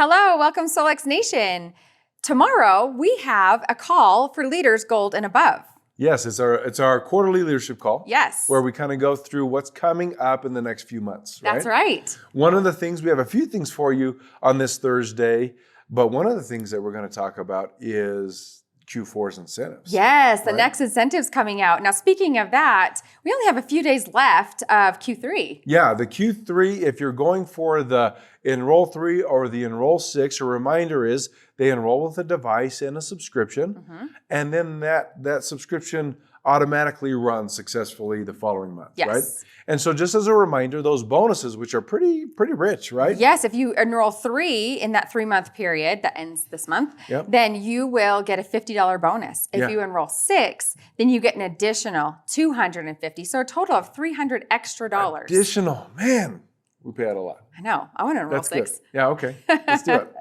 Hello, welcome Solex Nation. Tomorrow we have a call for leaders gold and above. Yes, it's our quarterly leadership call. Yes. Where we kind of go through what's coming up in the next few months. That's right. One of the things, we have a few things for you on this Thursday, but one of the things that we're going to talk about is Q4's incentives. Yes, the next incentive's coming out. Now, speaking of that, we only have a few days left of Q3. Yeah, the Q3, if you're going for the Enroll 3 or the Enroll 6, a reminder is they enroll with a device and a subscription, and then that subscription automatically runs successfully the following month, right? And so just as a reminder, those bonuses, which are pretty rich, right? Yes, if you enroll 3 in that 3-month period that ends this month, then you will get a $50 bonus. If you enroll 6, then you get an additional $250. So a total of $300 extra dollars. Additional, man, we pay out a lot. I know, I want to enroll That's 6. Good. Yeah, okay, let's do it.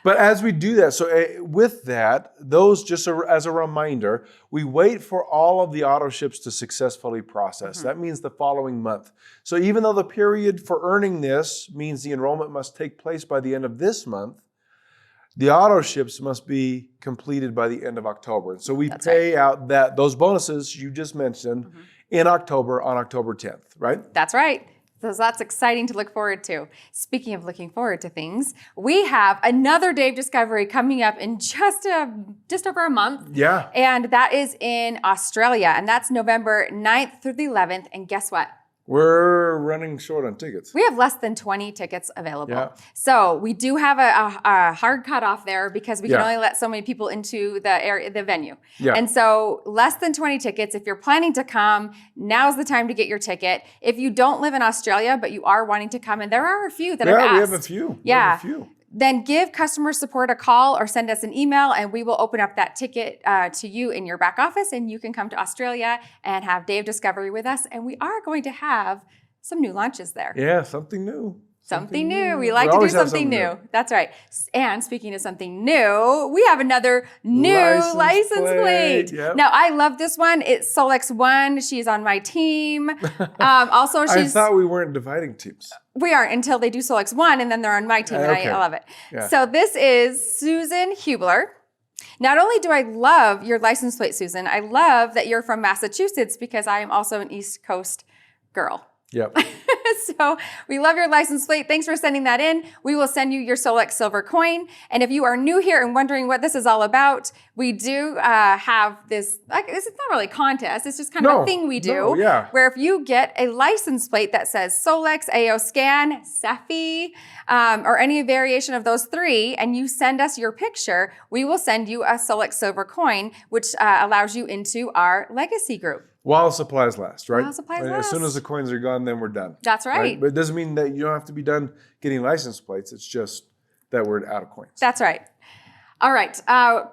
But as we do that, so with that, those just as a reminder, we wait for all of the auto ships to successfully process. That means the following month. So even though the period for earning this means the enrollment must take place by the end of this month, the auto ships must be completed by the end of October. So we pay out those bonuses you just mentioned in October on October 10th, right? That's right. So that's exciting to look forward to. Speaking of looking forward to things, we have another day of discovery coming up in just over a month. Yeah. And that is in Australia. And that's November 9th through the 11th. And guess what? We're running short on tickets. We have less than 20 tickets available. So we do have a hard cutoff there because we can only let so many people into the venue. And so less than 20 tickets. If you're planning to come, now's the time to get your ticket. If you don't live in Australia, but you are wanting to come, and there are a few that have asked. Yeah, we have a few. Yeah. Then give customer support a call or send us an email, and we will open up that ticket to you in your back office, and you can come to Australia and have Day of Discovery with us. And we are going to have some new launches there. Yeah, something new. Something new. We like to do something new. That's right. And speaking of something new, we have another new license plate. Now, I love this one. It's Solex 1. She's on my team. Also, I thought we weren't dividing teams. We aren't until they do Solex 1, and then they're on my team, and I love it. So this is Susan Hubler. Not only do I love your license plate, Susan, I love that you're from Massachusetts because I am also an East Coast girl. Yep. So we love your license plate. Thanks for sending that in. We will send you your Solex silver coin. And if you are new here and wondering what this is all about, we do have this, it's not really a contest. It's just kind of a thing we do. Where if you get a license plate that says Solex, AO Scan, Cephy, or any variation of those 3, and you send us your picture, we will send you a Solex silver coin, which allows you into our legacy group. While supplies last, right? While supplies last. As soon as the coins are gone, then we're done. That's right. But it doesn't mean that you don't have to be done getting license plates. It's just that we're out of coins. That's right. All right.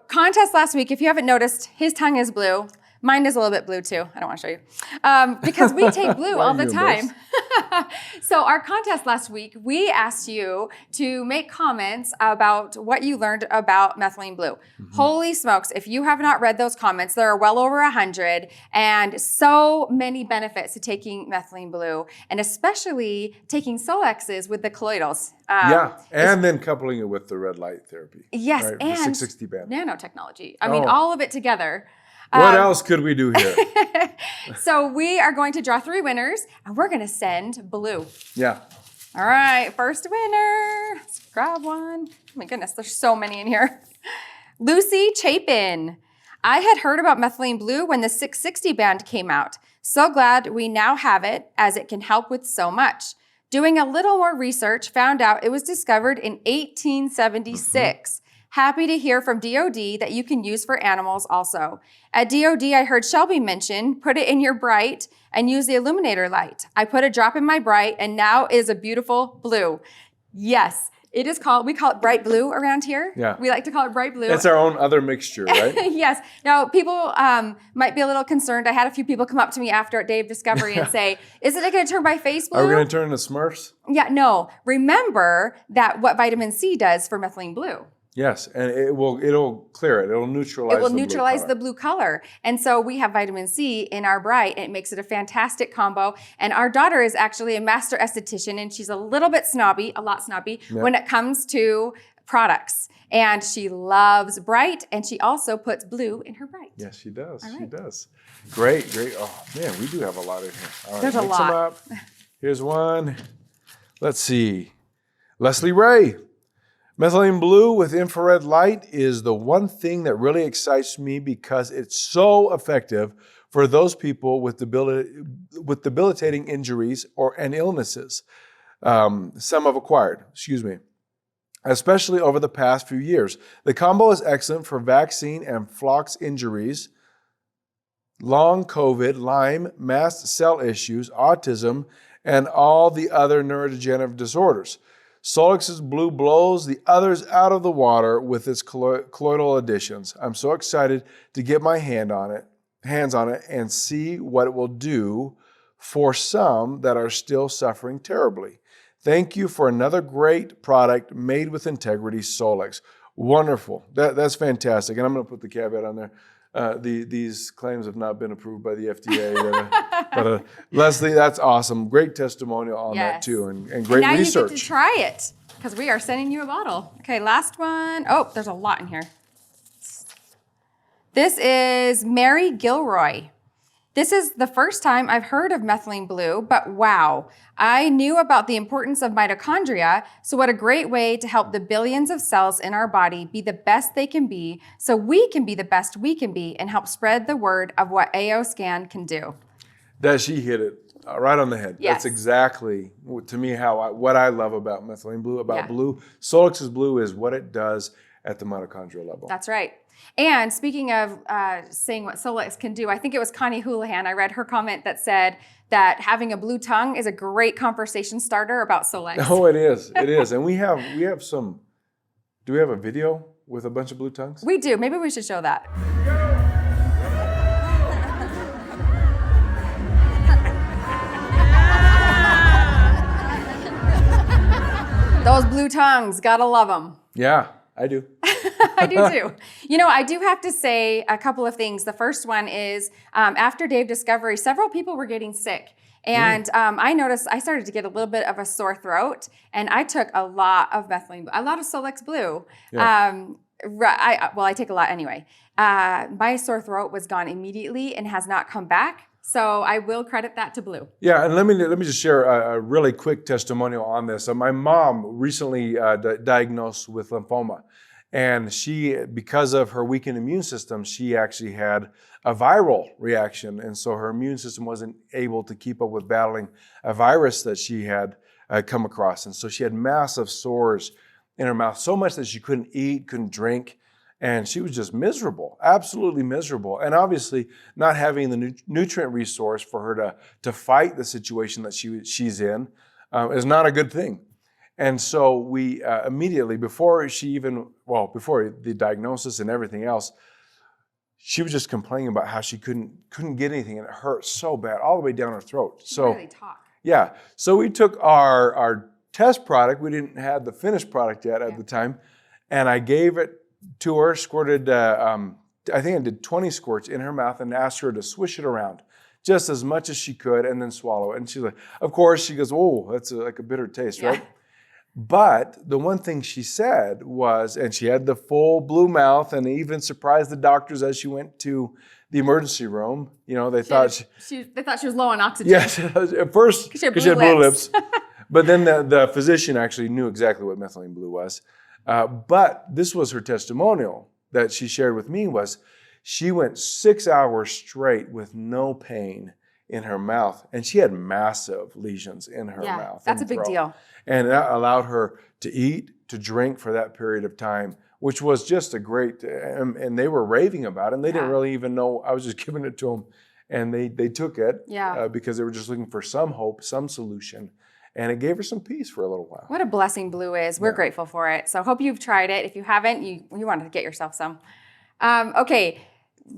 Contest last week. If you haven't noticed, his tongue is blue. Mine is a little bit blue too. I don't want to show you. Because we take blue all the time. So our contest last week, we asked you to make comments about what you learned about methylene blue. Holy smokes, if you have not read those comments, there are well over 100 and so many benefits to taking methylene blue, and especially taking Solexes with the colloidals. And then coupling it with the red light therapy. Yes, right? and the 660 band. Nanotechnology. I mean, all of it together. What else could we do here? So we are going to draw 3 winners, and we're going to send blue. Yeah. All right, first winner. Let's grab one. Oh my goodness, there's so many in here. Lucy Chapin. I had heard about methylene blue when the 660 band came out. So glad we now have it, as it can help with so much. Doing a little more research, found out it was discovered in 1876. Happy to hear from DOD that you can use for animals also. At DOD, I heard Shelby mention, put it in your Bright and use the illuminator light. I put a drop in my Bright and now it is a beautiful blue. Yes, it is called, we call it bright blue around here. Yeah. We like to call it bright blue. It's our own other mixture, right? Yes. Now, people might be a little concerned. I had a few people come up to me after at Day of Discovery and say, isn't it going to turn my face blue? Are we going to turn into Smurfs? Yeah, no. Remember that what vitamin C does for methylene blue. Yes, and it'll clear it. It'll neutralize. It will neutralize the blue color. And so we have vitamin C in our Bright, and it makes it a fantastic combo. And our daughter is actually a master esthetician, and she's a little bit snobby, a lot snobby, when it comes to products. And she loves Bright, and she also puts blue in her Bright. Yes, she does. All right. She does. Great. Oh, man, we do have a lot in here. All right, There's a mix them lot. up. Here's one. Let's see. Leslie Ray. Methylene blue with infrared light is the one thing that really excites me because it's so effective for those people with debilitating injuries and illnesses. Some have acquired, especially over the past few years. The combo is excellent for vaccine and flux injuries, long COVID, Lyme, mast cell issues, autism, and all the other neurodegenerative disorders. Solix's blue blows the others out of the water with its colloidal additions. I'm so excited to get my hands on it and see what it will do for some that are still suffering terribly. Thank you for another great product made with integrity, Solix. Wonderful. That's fantastic. And I'm going to put the caveat on there. These claims have not been approved by the FDA. but Leslie, that's awesome. Great testimonial on that too, and great now research. You get to try it because we are sending you a bottle. Okay, last one. Oh, there's a lot in here. This is Mary Gilroy. This is the first time I've heard of methylene blue, but wow. I knew about the importance of mitochondria, so what a great way to help the billions of cells in our body be the best they can be so we can be the best we can be and help spread the word of what AO Scan can do. That she hit it right on the head. Yes. That's exactly, to me, what I love about methylene blue, blue. Solix's blue is what it does at the mitochondrial level. That's right. And speaking of saying what Solix can do, I think it was Connie Houlihan. I read her comment that said that having a blue tongue is a great conversation starter about Solix. Oh, it is. It is. And we have some, do we have a video with a bunch of blue tongues? We do. Maybe we should show that. Those blue tongues, gotta love them. Yeah, I do. I do too. I do have to say a couple of things. The first one is after Dave Discovery, several people were getting sick. And I noticed I started to get a little bit of a sore throat, and I took a lot of methylene, a lot of Solix Blue. Yeah. I take a lot anyway. My sore throat was gone immediately and has not come back. So I will credit that to Blue. Yeah, and let me just share a really quick testimonial on this. My mom recently diagnosed with lymphoma, and she, because of her weakened immune system, she actually had a viral reaction, and so her immune system wasn't able to keep up with battling a virus that she had come across, and so she had massive sores in her mouth, so much that she couldn't eat, couldn't drink. And she was just miserable, absolutely miserable. And obviously not having the nutrient resource for her to fight the situation that she's in is not a good thing. And so we immediately, before the diagnosis and everything else, she was just complaining about how she couldn't get anything, and it hurt so bad, all the way down her throat. She can really talk. Yeah, so we took our test product. We didn't have the finished product yet at the time, and I gave it to her, squirted, I think I did 20 squirts in her mouth and asked her to swish it around just as much as she could and then swallow it. And she's like, of course, she goes, oh, that's like a bitter taste, right? But the one thing she said was, and she had the full blue mouth and even surprised the doctors as she went to the emergency room. They thought she was low on oxygen. Yes, at first, because she had blue lips. But then the physician actually knew exactly what methylene blue was. But this was her testimonial that she shared with me was she went 6 hours straight with no pain in her mouth. And she had massive lesions in her mouth. That's a big deal. And that allowed her to eat, to drink for that period of time, which was just a great, and they were raving about it. And they didn't really even know, I was just giving it to them. And they took it because they were just looking for some hope, some solution. And it gave her some peace for a little while. What a blessing Blue is. We're grateful for it. So hope you've tried it. If you haven't, you want to get yourself some. Okay,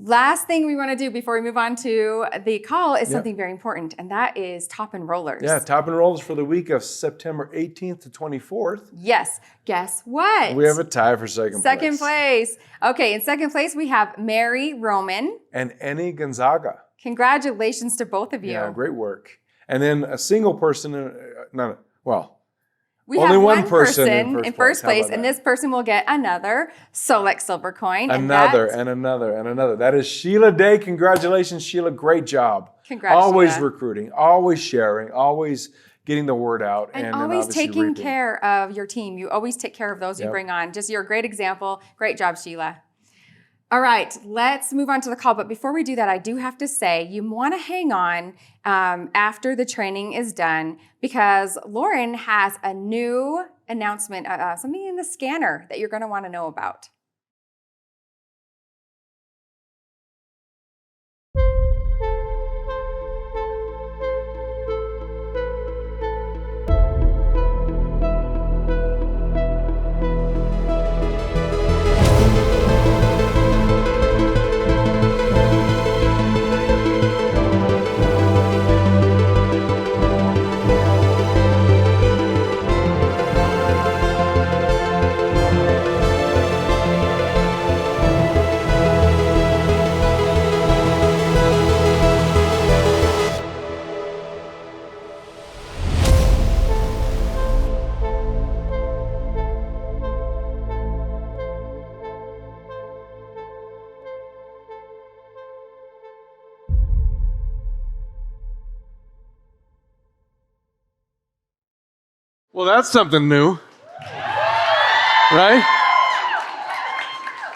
last thing we want to do before we move on to the call is something very important, and that is Top Enrollers. Yeah, Top Enrollers for the week of September 18th to 24th. Yes. Guess what? We have a tie for second place. Second place. Okay, in second place we have Mary Roman. And Annie Gonzaga. Congratulations to both of you. Yeah, great work. And then a single person, We Only have one one person person in first How place, about and that? this person will get another Solex silver coin. Another and another and another. That is Sheila Day. Congratulations, Sheila. Great job. Congrats, Always Sheila. recruiting, always sharing, always getting the word out. And then always obviously taking reaping. care of your team. You always take care of those you Yep. bring on. Just you're a great example. Great job, Sheila. All right, let's move on to the call. But before we do that, I do have to say you want to hang on after the training is done because Lauren has a new announcement, something in the scanner that you're going to want to know about. Well, that's something new, right?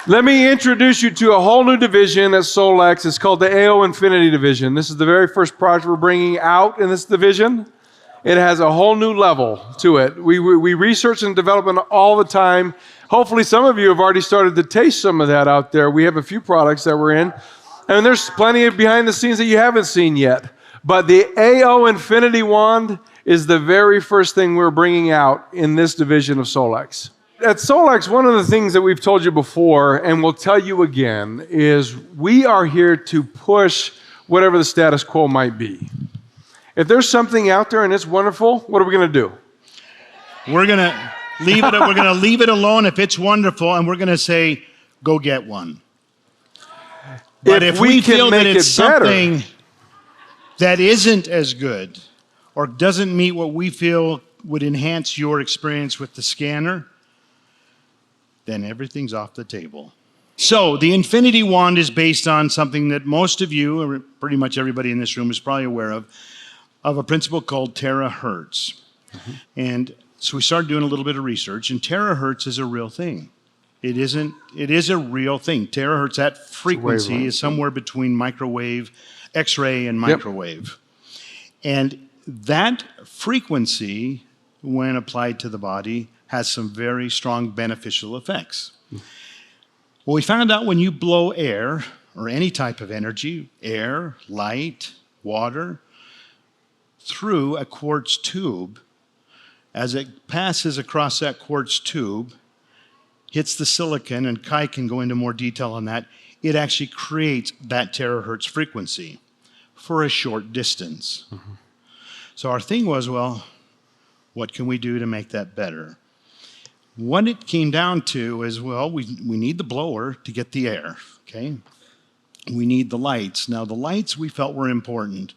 Let me introduce you to a whole new division at Solex. It's called the AO Infinity Division. This is the very first product we're bringing out in this division. It has a whole new level to it. We research and develop it all the time. Hopefully some of you have already started to taste some of that out there. We have a few products that we're in. And there's plenty of behind the scenes that you haven't seen yet. But the AO Infinity Wand is the very first thing we're bringing out in this division of Solex. At Solex, one of the things that we've told you before, and we'll tell you again, is we are here to push whatever the status quo might be. If there's something out there and it's wonderful, what are we going to do? We're going to leave it. We're going to leave it alone if it's wonderful, and we're going to say, "Go get one." But if we feel that it's something that isn't as good or doesn't meet what we feel would enhance your experience with the scanner, then everything's off the table. So the Infinity Wand is based on something that most of you, or pretty much everybody in this room, is probably aware of a principle called Terahertz. Mm-hmm. And so we started doing a little bit of research, and Terahertz is a real thing. It is a real thing. Terahertz, that frequency is somewhere between microwave, X-ray, and microwave. Yep. And that frequency, when applied to the body, has some very strong beneficial effects. Well, we found out when you blow air, or any type of energy, air, light, water, through a quartz tube, as it passes across that quartz tube, hits the silicon, and Kai can go into more detail on that, it actually creates that terahertz frequency for a short distance. Mm-hmm. So our thing was, well, what can we do to make that better? What it came down to is, well, we need the blower to get the air, okay? We need the lights. Now, the lights we felt were important.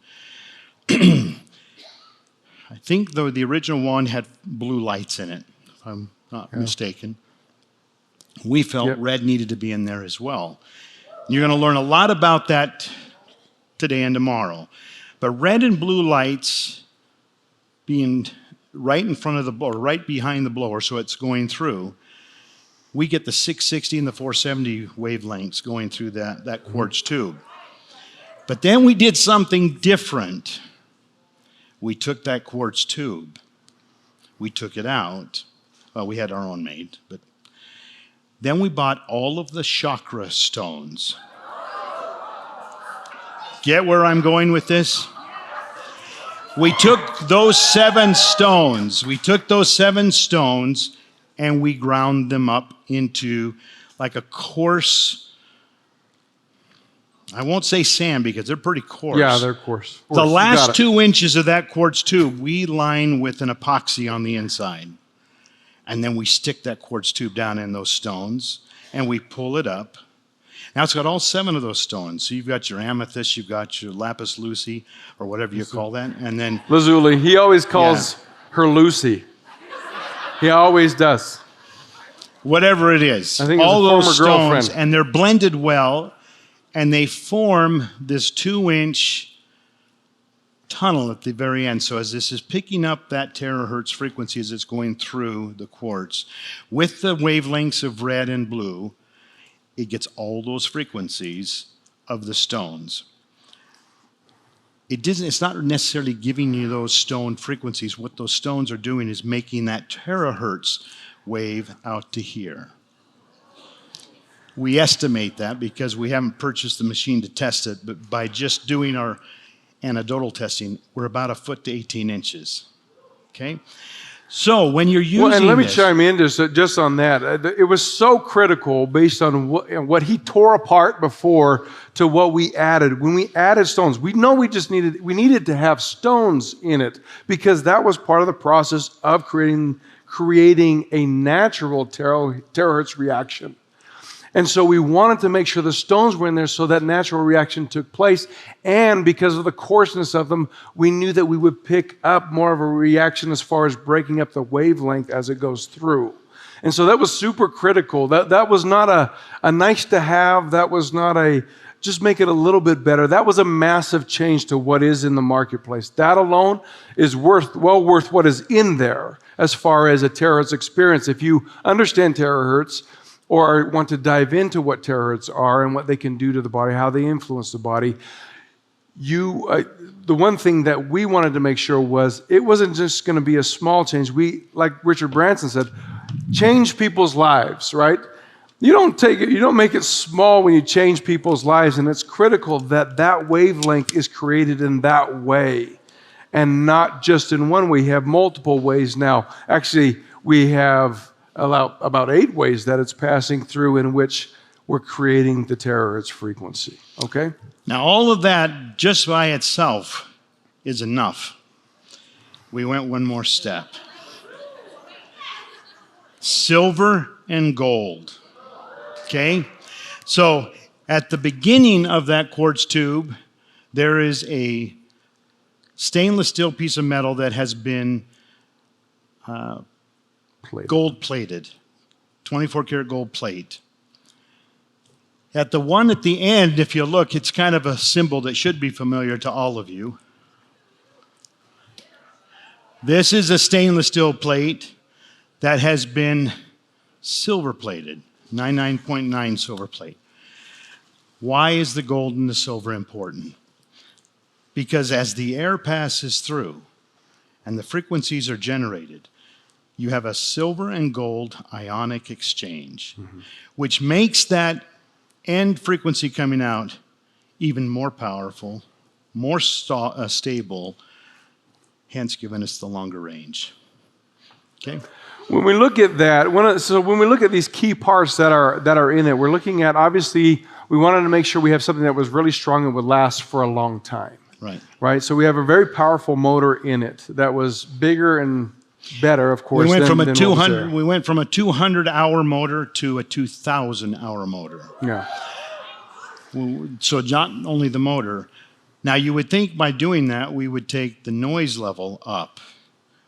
I think, though, the original one had blue lights in it, if I'm not mistaken. We felt red needed to be in there as well. You're going to learn a lot about that today and tomorrow. But red and blue lights being right in front of the blower, right behind the blower, so it's going through, we get the 660 and the 470 wavelengths going through that quartz tube. But then we did something different. We took that quartz tube, we took it out. Well, we had our own made, but then we bought all of the chakra stones. Get where I'm going with this? We took those 7 stones. And we ground them up into like a coarse, I won't say sand because they're pretty coarse. Yeah, they're coarse. The last 2 inches of that quartz tube, we line with an epoxy on the inside. And then we stick that quartz tube down in those stones, and we pull it up. Now it's got all 7 of those stones. So you've got your amethyst, you've got your lapis lazuli, or whatever you call that, and then lazuli. He always calls her Lucy. He always does. Whatever it is. I think it's all a those former stones, girlfriend. and they're blended well, and they form this 2-inch tunnel at the very end. So as this is picking up that terahertz frequency as it's going through the quartz, with the wavelengths of red and blue, it gets all those frequencies of the stones. It's not necessarily giving you those stone frequencies. What those stones are doing is making that terahertz wave out to here. We estimate that because we haven't purchased the machine to test it, but by just doing our anecdotal testing, we're about 1 foot to 18 inches. Okay? So when you're using and let me this, chime in just on that. It was so critical based on what he tore apart before to what we added. When we added stones, we know we needed to have stones in it because that was part of the process of creating a natural terahertz reaction. And so we wanted to make sure the stones were in there so that natural reaction took place. And because of the coarseness of them, we knew that we would pick up more of a reaction as far as breaking up the wavelength as it goes through. And so that was super critical. That was not a nice to have. That was not a just make it a little bit better. That was a massive change to what is in the marketplace. That alone is well worth what is in there as far as a terahertz experience. If you understand terahertz, or want to dive into what terahertz are and what they can do to the body, how they influence the body, the one thing that we wanted to make sure was it wasn't just going to be a small change. We, like Richard Branson said, change people's lives, right? You don't make it small when you change people's lives, and it's critical that that wavelength is created in that way, and not just in one way. We have multiple ways now. Actually, we have about 8 ways that it's passing through in which we're creating the terahertz frequency, okay? Now all of that just by itself is enough. We went one more step. Silver and gold, okay? So at the beginning of that quartz tube, there is a stainless steel piece of metal that has been gold plated, 24 karat gold plate. At the one at the end, if you look, it's kind of a symbol that should be familiar to all of you. This is a stainless steel plate that has been silver plated, 99.9 silver plate. Why is the gold and the silver important? Because as the air passes through and the frequencies are generated, you have a silver and gold ionic exchange, which makes that end frequency coming out even more powerful, more stable, hence giving us the longer range. Okay? When we look at that, when we look at these key parts that are in it, we're looking at, obviously, we wanted to make sure we have something that was really strong and would last for a long time. Right? So we have a very powerful motor in it that was bigger and better, of course. We went from a 200-hour motor to a 2,000-hour motor. Yeah. So not only the motor. Now you would think by doing that we would take the noise level up.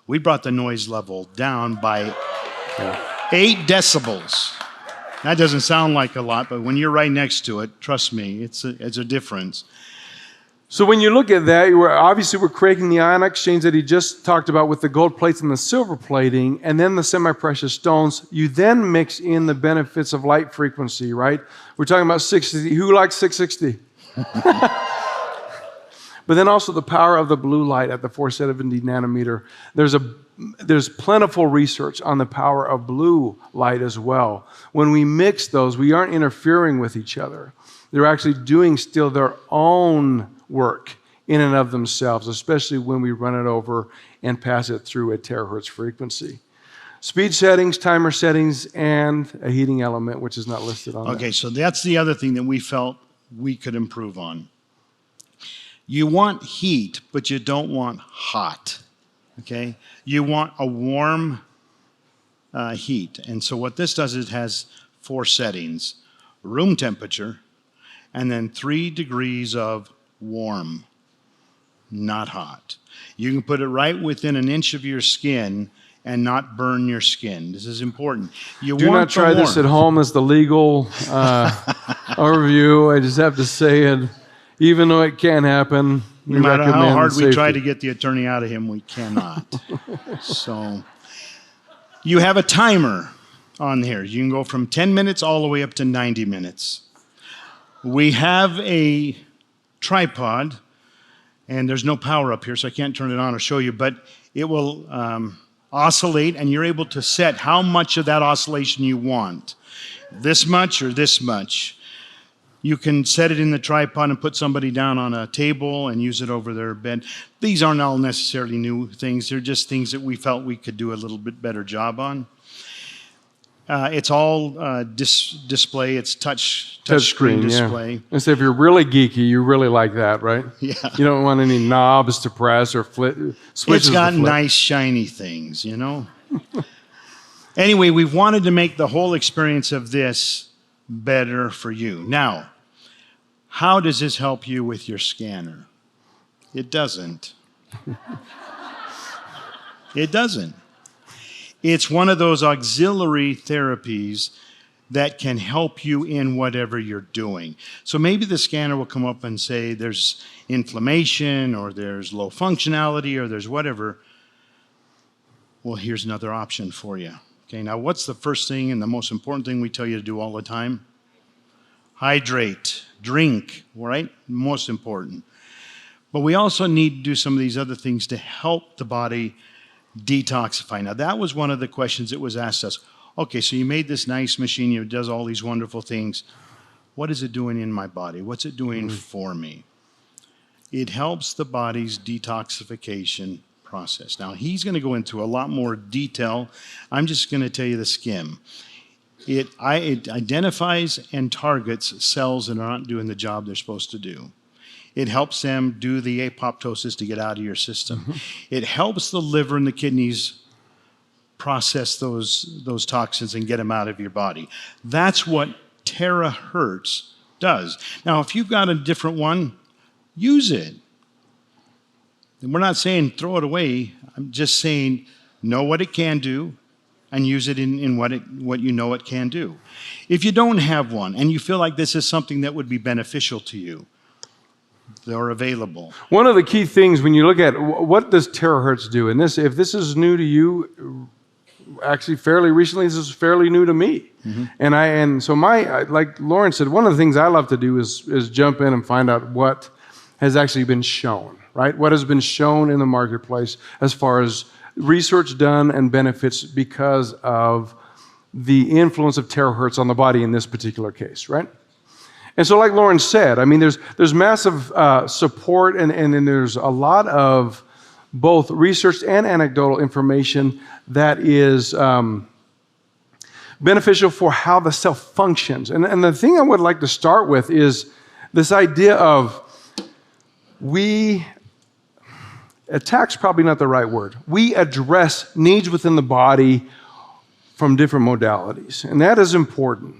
We brought the noise level down by 8 decibels. That doesn't sound like a lot, but when you're right next to it, trust me, it's a difference. So when you look at that, we're creating the ion exchange that he just talked about with the gold plates and the silver plating, and then the semi-precious stones. You then mix in the benefits of light frequency, right? We're talking about 660. Who likes 660? But then also the power of the blue light at the 470 nanometer. There's plentiful research on the power of blue light as well. When we mix those, we aren't interfering with each other. They're actually doing still their own work in and of themselves, especially when we run it over and pass it through a terahertz frequency. Speed settings, timer settings, and a heating element, which is not listed on Okay, so that's the other thing that we felt we could improve on. You want heat, but you don't want hot, okay? You want a warm heat. And so what this does is it has 4 settings: room temperature, and then 3 degrees of warm, not hot. You can put it right within an inch of your skin, and not burn your skin. This is important. You Do want not try the this at warmth. home as the legal overview. I just have to say it. Even though it can happen, we No matter how recommend hard we try safety. to get the attorney out of him, we cannot. So you have a timer on here. You can go from 10 minutes all the way up to 90 minutes. We have a tripod, and there's no power up here, so I can't turn it on or show you, but it will oscillate, and you're able to set how much of that oscillation you want. This much or this much. You can set it in the tripod and put somebody down on a table and use it over their bed. These aren't all necessarily new things. They're just things that we felt we could do a little bit better job on. It's all display. It's touch screen display. Yeah. And so if you're really geeky, you really like that, right? Yeah. You don't want any knobs to press or switches It's got to flip. nice shiny things, you know. Anyway, we've wanted to make the whole experience of this better for you. Now, how does this help you with your scanner? It doesn't. It doesn't. It's one of those auxiliary therapies that can help you in whatever you're doing. So maybe the scanner will come up and say there's inflammation or there's low functionality or there's whatever. Well, here's another option for you. Okay, now what's the first thing and the most important thing we tell you to do all the time? Hydrate, drink, right? Most important. But we also need to do some of these other things to help the body detoxify. Now, that was one of the questions that was asked us. Okay, so you made this nice machine, it does all these wonderful things. What is it doing in my body? What's it doing for me? It helps the body's detoxification process. Now, he's going to go into a lot more detail. I'm just going to tell you the skim. It identifies and targets cells that are not doing the job they're supposed to do. It helps them do the apoptosis to get out of your system. Mm-hmm. It helps the liver and the kidneys process those toxins and get them out of your body. That's what Terahertz does. Now, if you've got a different one, use it. And we're not saying throw it away. I'm just saying know what it can do and use it in what you know it can do. If you don't have one and you feel like this is something that would be beneficial to you, they're available. One of the key things when you look at what does terahertz do, and if this is new to you, actually fairly recently, this is fairly new to me. Mm-hmm. And so like Lauren said, one of the things I love to do is jump in and find out what has actually been shown, right? What has been shown in the marketplace as far as research done and benefits because of the influence of terahertz on the body in this particular case, right? And so like Lauren said, I mean, there's massive support and there's a lot of both research and anecdotal information that is beneficial for how the cell functions. And the thing I would like to start with is this idea of attack's probably not the right word. We address needs within the body from different modalities, and that is important.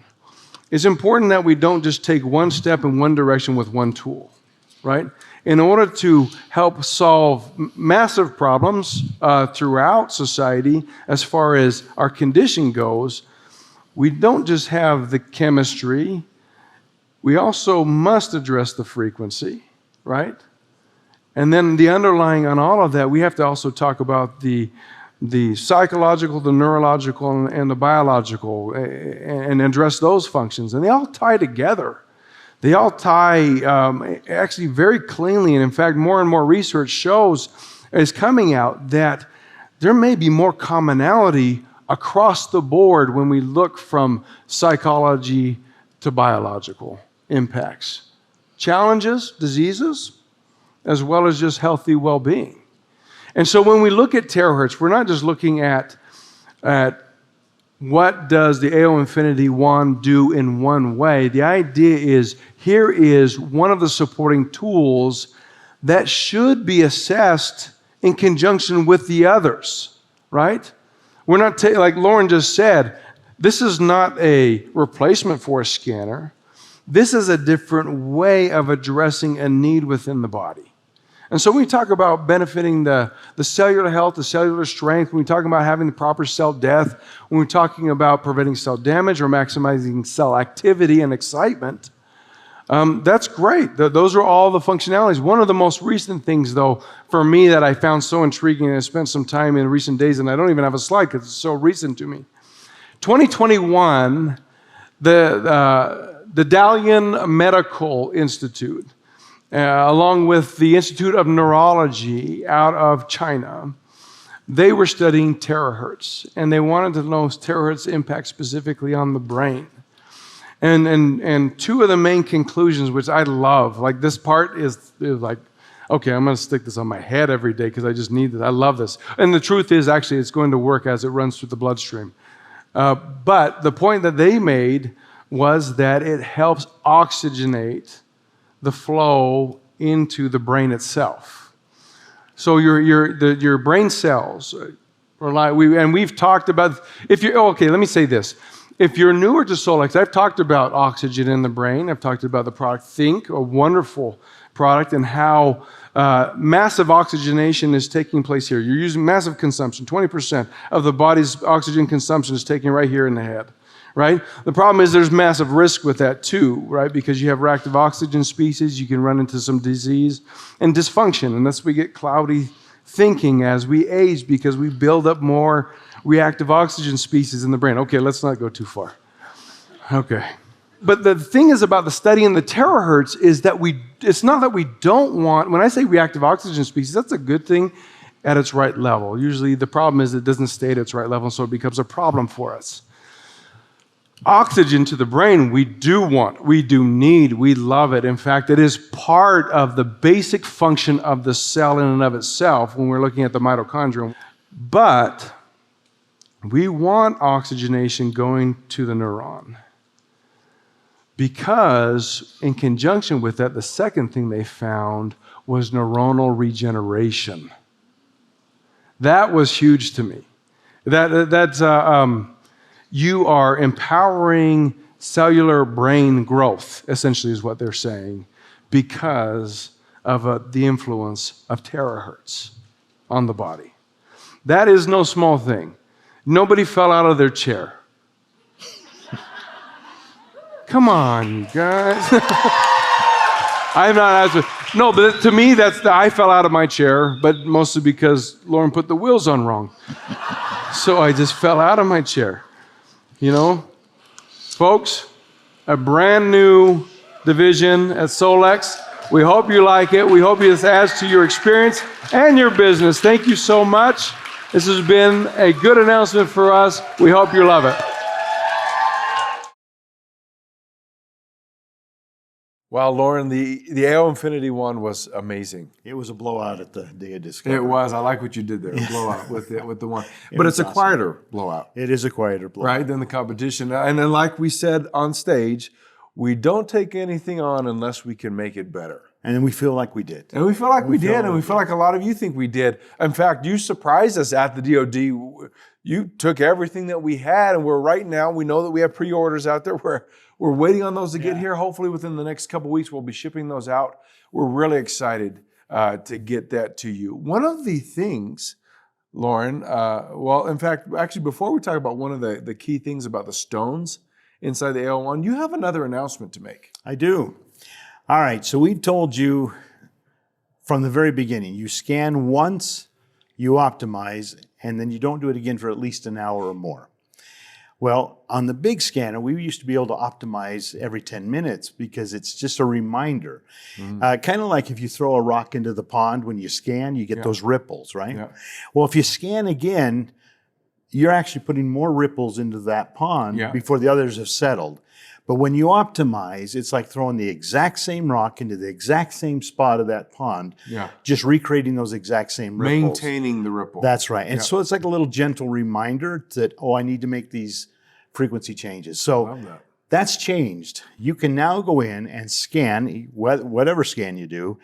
It's important that we don't just take one step in one direction with one tool, right? In order to help solve massive problems throughout society, as far as our condition goes, we don't just have the chemistry, we also must address the frequency, right? And then the underlying on all of that, we have to also talk about the psychological, the neurological, and the biological, and address those functions. And they all tie together. They all tie actually very cleanly. And in fact, more and more research is coming out that there may be more commonality across the board when we look from psychology to biological impacts. Challenges, diseases, as well as just healthy well-being. And so when we look at terahertz, we're not just looking at what does the AO Infinity wand do in one way. The idea is here is one of the supporting tools that should be assessed in conjunction with the others, right? We're not, like Lauren just said, this is not a replacement for a scanner. This is a different way of addressing a need within the body. And so when we talk about benefiting the cellular health, the cellular strength, when we talk about having the proper cell death, when we're talking about preventing cell damage or maximizing cell activity and excitement, that's great. Those are all the functionalities. One of the most recent things, though, for me that I found so intriguing, and I spent some time in recent days, and I don't even have a slide because it's so recent to me. 2021, the Dalian Medical Institute, along with the Institute of Neurology out of China, they were studying terahertz, and they wanted to know terahertz impact specifically on the brain. And two of the main conclusions, which I love, like this part is like, okay, I'm going to stick this on my head every day because I just need this. I love this. And the truth is, actually, it's going to work as it runs through the bloodstream. But the point that they made was that it helps oxygenate the flow into the brain itself. So your brain cells are like, we've talked about, let me say this. If you're newer to Solex, I've talked about oxygen in the brain. I've talked about the product Think, a wonderful product, and how massive oxygenation is taking place here. You're using massive consumption. 20% of the body's oxygen consumption is taken right here in the head, right? The problem is there's massive risk with that too, right? Because you have reactive oxygen species, you can run into some disease and dysfunction, and thus we get cloudy thinking as we age because we build up more reactive oxygen species in the brain. Okay, let's not go too far. Okay. But the thing is about the study in the terahertz is that it's not that we don't want, when I say reactive oxygen species, that's a good thing at its right level. Usually the problem is it doesn't stay at its right level, so it becomes a problem for us. Oxygen to the brain, we do want, we do need, we love it. In fact, it is part of the basic function of the cell in and of itself when we're looking at the mitochondrion. But we want oxygenation going to the neuron because in conjunction with that, the second thing they found was neuronal regeneration. That was huge to me. You are empowering cellular brain growth, essentially is what they're saying, because of the influence of terahertz on the body. That is no small thing. Nobody fell out of their chair. Come on, you guys. I'm not asking. No, but to me, I fell out of my chair, but mostly because Lauren put the wheels on wrong. So I just fell out of my chair. You know, folks, a brand new division at Solex. We hope you like it. We hope this adds to your experience and your business. Thank you so much. This has been a good announcement for us. We hope you love it. Wow, Lauren, the AO Infinity one was amazing. It was a blowout at the day of discovery. It was. I like what you did there, blowout with the one. But it's a quieter blowout. It is a quieter blowout. Right, than the competition. And then like we said on stage, we don't take anything on unless we can make it better. And we feel like we did. And we feel like we did, and we feel like a lot of you think we did. In fact, you surprised us at the DOD. You took everything that we had, and right now, we know that we have pre-orders out there. We're waiting on those to get here. Hopefully within the next couple of weeks, we'll be shipping those out. We're really excited to get that to you. One of the things, Lauren, in fact, actually, before we talk about one of the key things about the stones inside the AL1, you have another announcement to make. I do. All right, so we've told you from the very beginning, you scan once, you optimize, and then you don't do it again for at least an hour or more. Well, on the big scanner, we used to be able to optimize every 10 minutes because it's just a reminder. Kind of like if you throw a rock into the pond, when you scan, you get those ripples, right? Yeah. Well, if you scan again, you're actually putting more ripples into that pond before the others have settled. But when you optimize, it's like throwing the exact same rock into the exact same spot of that pond, just recreating those exact same ripples. Maintaining the ripple. That's right. And so it's like a little gentle reminder that, I need to make these frequency changes. So that's changed. You can now go in and scan, whatever scan you do,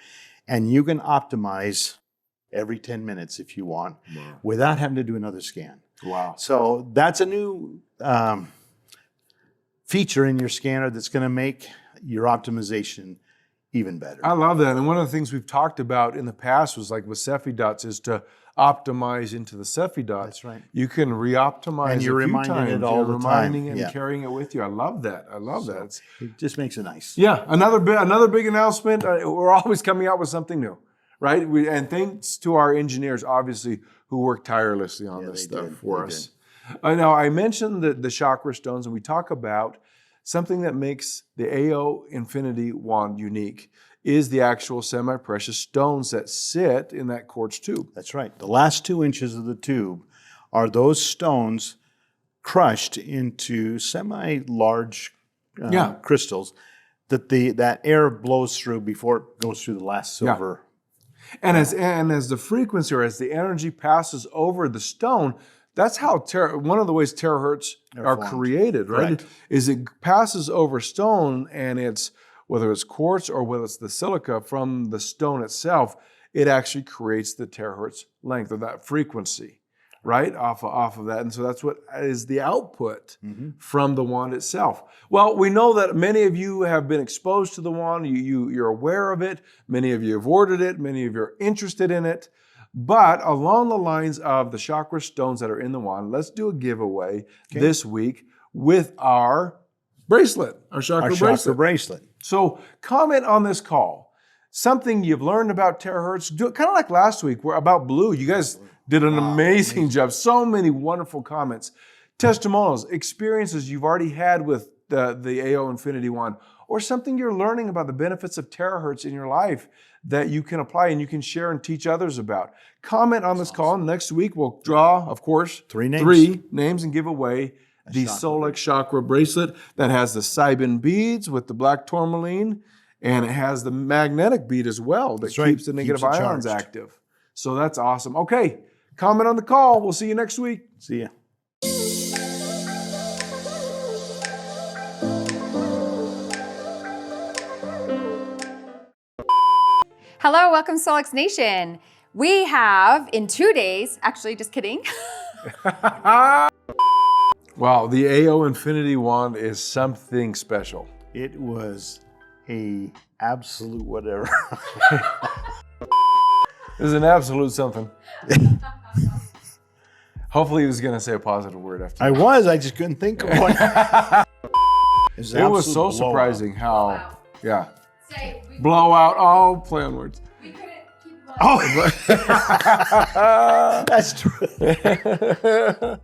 and you can optimize every 10 minutes if you want, without having to do another scan. Wow. So that's a new feature in your scanner that's going to make your optimization even better. I love that. And one of the things we've talked about in the past was like with Cepheid dots is to optimize into the Cepheid dot. That's right. You can re-optimize And you're a few reminding times. it all You're the reminding time. it Yeah. and carrying it with you. I love that. I love that. It's- It just makes it nice. yeah, another big announcement. We're always coming out with something new, right? And thanks to our engineers, obviously, who work tirelessly on this they stuff did. for They us. Now, I mentioned the chakra stones, and we talk about something that makes the AO Infinity wand unique is the actual semi-precious stones that sit in that quartz tube. That's right. The last 2 inches of the tube are those stones crushed into semi-large crystals that air blows through before it goes through the last silver. And as the frequency or as the energy passes over the stone, that's how one of the ways terahertz are formed. created, right? Correct. Is it passes over stone, and it's whether it's quartz or whether it's the silica from the stone itself, it actually creates the terahertz length or that frequency, right? Off of that. And so that's what is the output from the wand itself. Well, we know that many of you have been exposed to the wand. You're aware of it. Many of you have ordered it. Many of you are interested in it. But along the lines of the chakra stones that are in the wand, let's do a giveaway this week with our bracelet, our chakra bracelet. So comment on this call. Something you've learned about terahertz. Do it kind of like last week about blue. You guys did an amazing job. So many wonderful comments. Testimonials, experiences you've already had with the AO Infinity wand, or something you're learning about the benefits of terahertz in your life that you can apply and you can share and teach others about. Comment on this call. Next week we'll draw, of course, 3 names. 3 names and give away the Solex chakra bracelet that has the Cybin beads with the black tourmaline, and it has the magnetic bead as well that keeps the negative Keeps it ions charged. active. So that's awesome. Okay, comment on the call. We'll see you next week. See ya. Hello, welcome Solex Nation. We have in 2 days, actually just kidding. Wow, the AO Infinity wand is something special. It was a absolute whatever. It was an absolute something. Hopefully he was going to say a positive word after I just couldn't think of one. It was so surprising how, blowout, oh, play on words. We couldn't keep Oh, that's true.